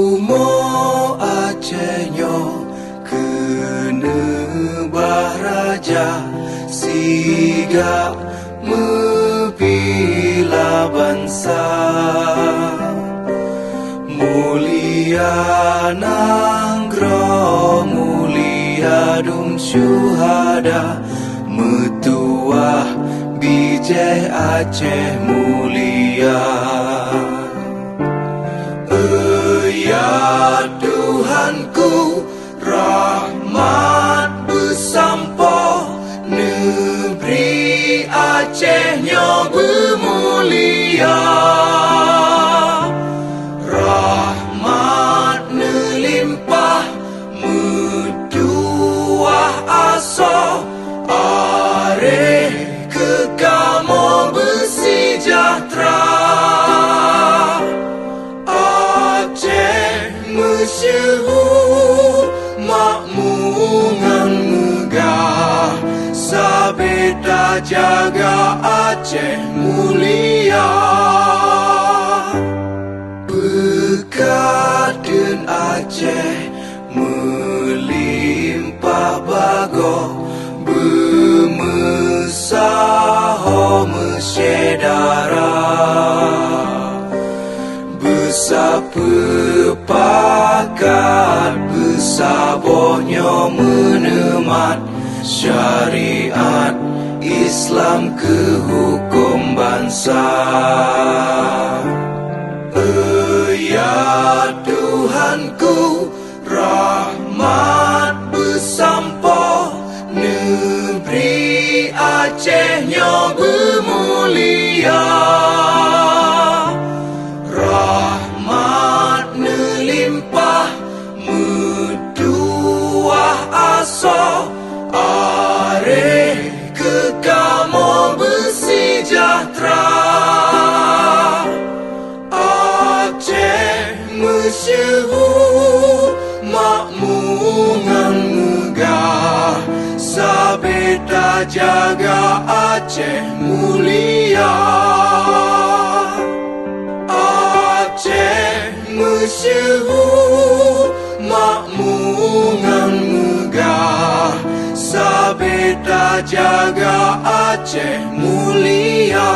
Umo Acehnya kena bahraja siga mebila bangsa mulia nanggro mulia dung syuhada metuah bijeh Aceh mulia. Ya Tuhanku, rahmat bersampo negeri Acehnya bermulia. Rahmat melimpah metuah aso areh kekamo bersejahtera. Masyhur makmungan megah sabeta jaga Aceh mulia. Bekaden Aceh melimpah bago bermesaho mesyedara besapepakat besabohnya menemat syariat Islam ke hukum bangsa. Ya Tuhanku, rahmat bersampo negeri Acehnya bermulia. Rahmat melimpah metuah aso areh kekamo bersejahtera. Aceh masyhur makmungan megah sabeta jaga Aceh mulia. Aceh masyhur makmungan megah sabeta jaga Aceh mulia.